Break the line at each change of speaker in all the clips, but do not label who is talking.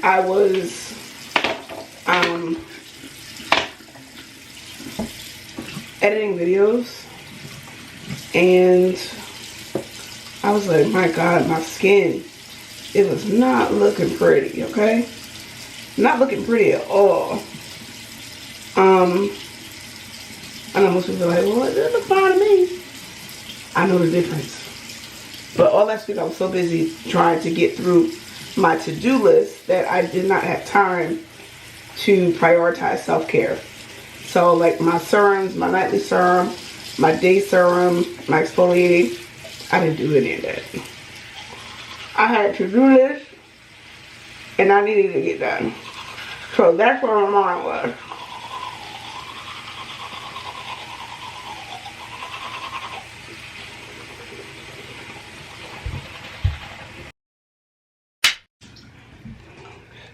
I was editing videos, and I was like, my God, my skin, it was not looking pretty, okay? Not looking pretty at all. I know most people are like, well, it doesn't look fine to me. I know the difference. But all last week I was so busy trying to get through my to-do list that I did not have time to prioritize self-care. So like my serums, my nightly serum, my day serum, my exfoliating, I didn't do any of that. I had to do this and I needed to get done. So that's where my mind was.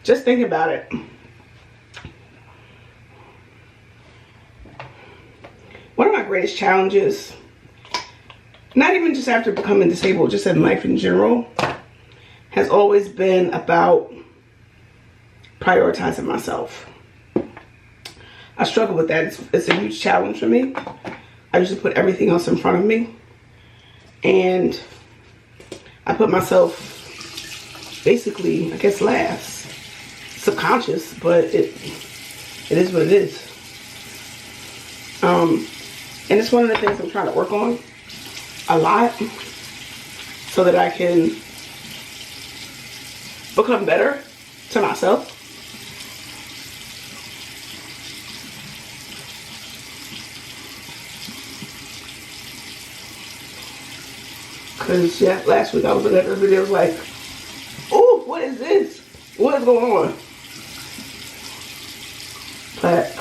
Just think about it. One of my greatest challenges, not even just after becoming disabled, just in life in general, has always been about prioritizing myself. I struggle with that. It's a huge challenge for me. I usually put everything else in front of me, and I put myself basically, I guess, last. Subconscious, but it is what it is. And it's one of the things I'm trying to work on a lot, so that I can become better to myself. Cause yeah, last week I was looking at the videos like, oh, what is this? What is going on? But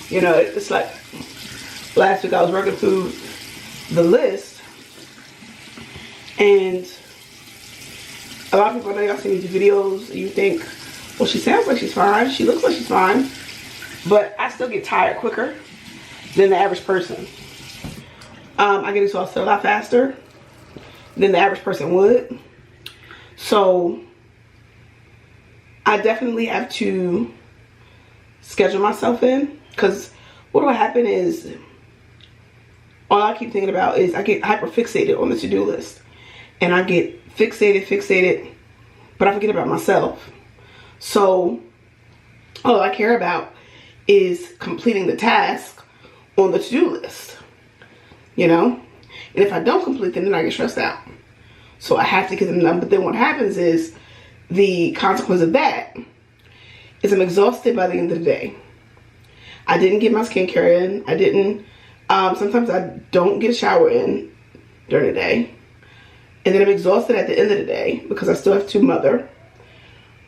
you know, it's like last week I was working through the list, and a lot of people, I know y'all see these videos, you think, well, she sounds like she's fine, she looks like she's fine, but I still get tired quicker than the average person. I get exhausted a lot faster than the average person would. So I definitely have to schedule myself in, because what will happen is, all I keep thinking about is I get hyper fixated on the to-do list, and I get fixated, but I forget about myself. So all I care about is completing the task on the to-do list, you know? And if I don't complete them, then I get stressed out. So I have to get them done. But then what happens is, the consequence of that is I'm exhausted by the end of the day. I didn't get my skincare in. I didn't, sometimes I don't get a shower in during the day. And then I'm exhausted at the end of the day because I still have to mother.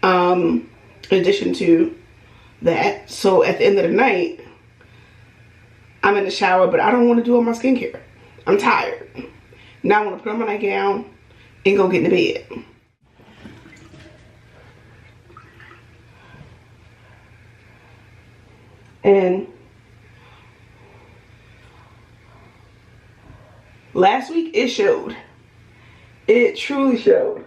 In addition to that. So at the end of the night, I'm in the shower, but I don't want to do all my skincare. I'm tired. Now I want to put on my nightgown and go get in the bed. And last week it showed. It truly showed.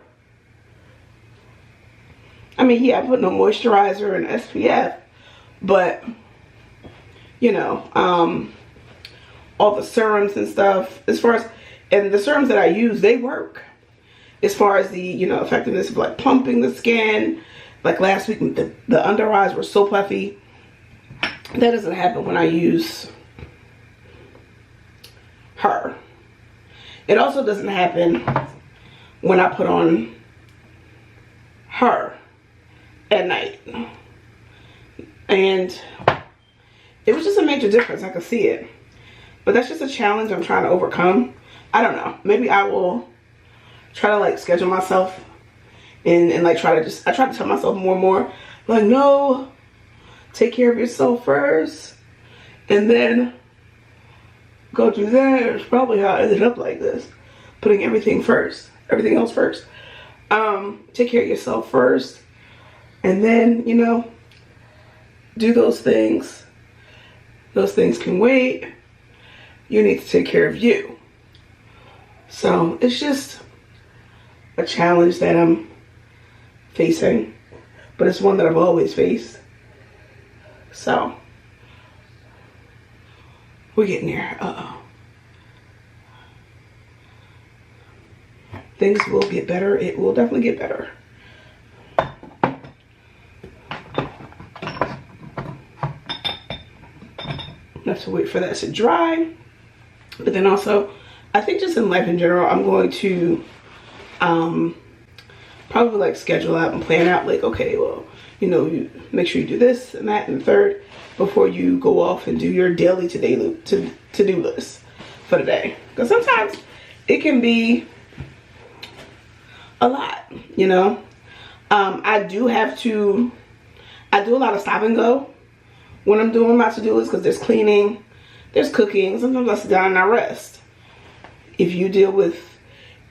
I mean, yeah, I put no moisturizer and SPF, but you know, all the serums and stuff, as far as, and the serums that I use, they work as far as the, you know, effectiveness of like plumping the skin. Like last week, the under eyes were so puffy. That doesn't happen when I use her. It also doesn't happen when I put on her at night. And it was just a major difference. I could see it. But that's just a challenge I'm trying to overcome. I don't know. Maybe I will try to like schedule myself and like try to just, I try to tell myself more and more, like, no, take care of yourself first, and then go do that. It's probably how I ended up like this, putting everything first, everything else first. Take care of yourself first, and then, you know, do those things. Those things can wait. You need to take care of you. So it's just a challenge that I'm facing, but it's one that I've always faced. So we're getting there. Things will get better. It will definitely get better. Have to wait for that to dry. But then also, I think just in life in general, I'm going to probably like schedule out and plan out like, okay, well, you know, you make sure you do this and that and the third before you go off and do your daily to-do list for the day. Because sometimes it can be a lot, you know. I do a lot of stop and go when I'm doing my to-do list, because there's cleaning, there's cooking. Sometimes I sit down and I rest. If you deal with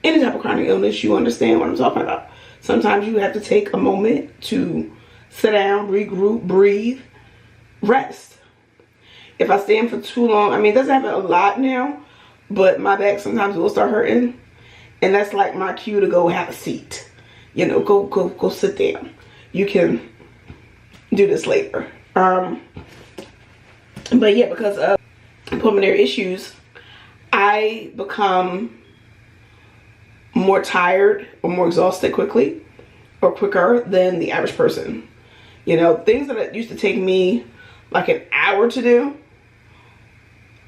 any type of chronic illness, you understand what I'm talking about. Sometimes you have to take a moment to sit down, regroup, breathe, rest. If I stand for too long, I mean, it doesn't happen a lot now, but my back sometimes will start hurting. And that's like my cue to go have a seat. You know, go sit down. You can do this later. But yeah, because of pulmonary issues, I become more tired or more exhausted quicker than the average person. You know, things that used to take me like an hour to do,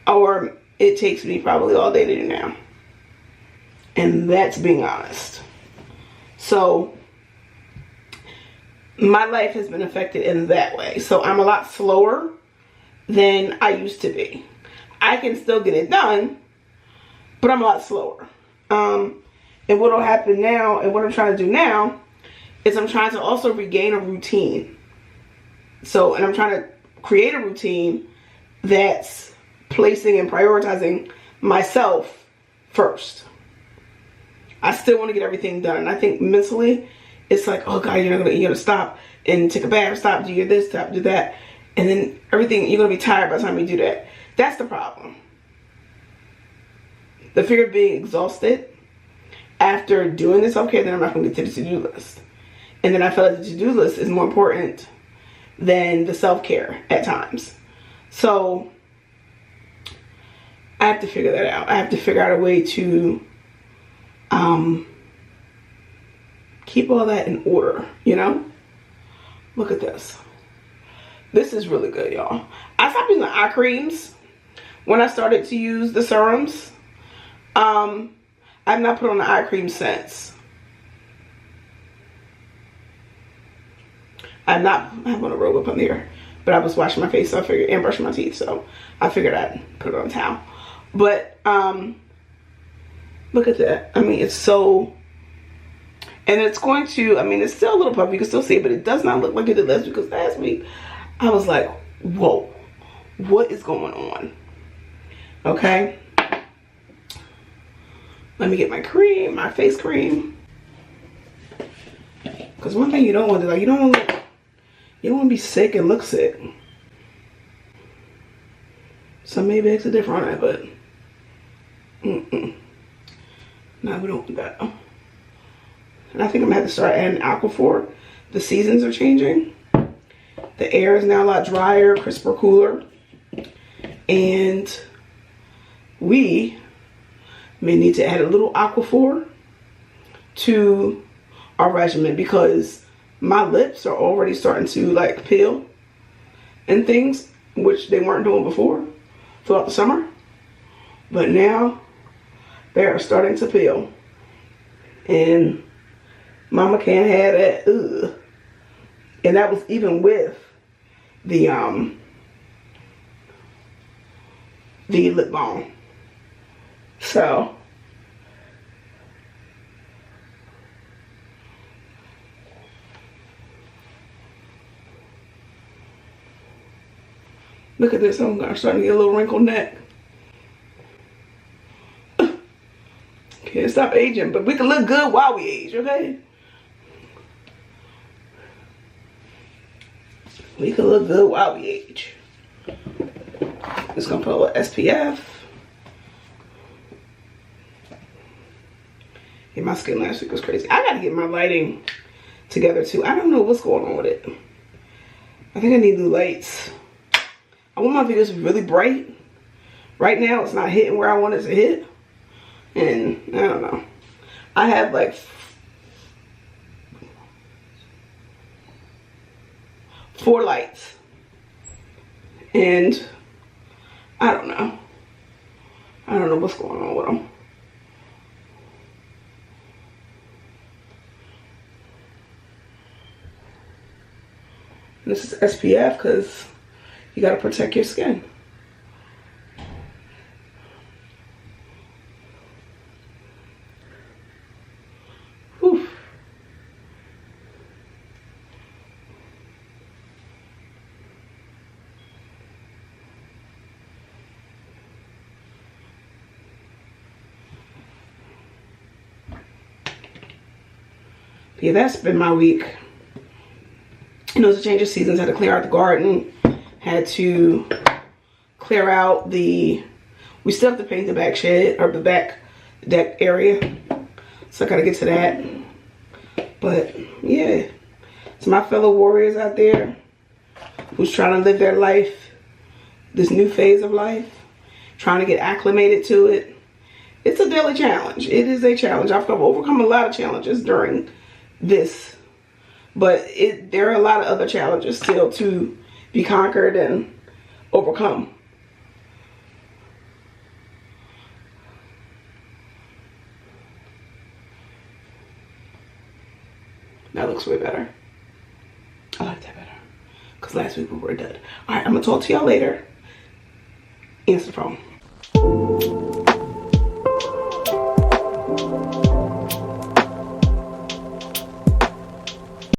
or it takes me probably all day to do now. And that's being honest. So my life has been affected in that way. So I'm a lot slower than I used to be. I can still get it done, but I'm a lot slower. And what will happen now, and what I'm trying to do now, is I'm trying to also regain a routine. And I'm trying to create a routine that's placing and prioritizing myself first. I still want to get everything done. And I think mentally, it's like, oh God, you're gonna stop and take a bath, stop, do this, stop, do that. And then everything, you're gonna be tired by the time you do that. That's the problem. The fear of being exhausted after doing this, okay, then I'm not gonna get to the to-do list. And then I feel like the to-do list is more important than the self-care at times. So I have to figure that out. I have to figure out a way to keep all that in order, you know? Look at this. This is really good, y'all. I stopped using the eye creams when I started to use the serums. I've not put on the eye cream since. I have on a robe up on here, but I was washing my face, so I figured, and brushing my teeth, so I figured I'd put it on a towel. But look at that. I mean, it's so, and it's going to, I mean, it's still a little puffy, you can still see it, but it does not look like it did last week, because last week I was like, whoa, what is going on? Okay, let me get my cream, my face cream, because one thing you don't want to do, like, you don't want to be sick and look sick. So maybe it's a different on that, but no, we don't want that. And I think I'm gonna have to start adding Aquaphor. The seasons are changing. The air is now a lot drier, crisper, cooler. And we may need to add a little Aquaphor to our regimen, because my lips are already starting to like peel and things, which they weren't doing before throughout the summer. But now they are starting to peel. And mama can't have that. Ugh. And that was even with the lip balm. So look at this. I'm starting to get a little wrinkled neck. Can't stop aging, but we can look good while we age, okay? We can look good while we age. Just gonna put a little SPF. Yeah, my skin last week was crazy. I gotta get my lighting together too. I don't know what's going on with it. I think I need new lights. I want my videos to be really bright. Right now it's not hitting where I want it to hit. And I don't know. I have like 4 lights. And I don't know. I don't know what's going on with them. This is SPF because you got to protect your skin. Whew. Yeah, that's been my week. You know, it's a change of seasons. Had to clear out the garden. Had to clear out the, we still have to paint the back shed, or the back deck area. So I gotta get to that. But yeah, to my fellow warriors out there who's trying to live their life, this new phase of life, trying to get acclimated to it. It's a daily challenge. It is a challenge. I've overcome a lot of challenges during this. But there are a lot of other challenges still to be conquered and overcome. That looks way better. I like that better. Because last week we were done. Alright, I'm going to talk to y'all later. Answer the phone.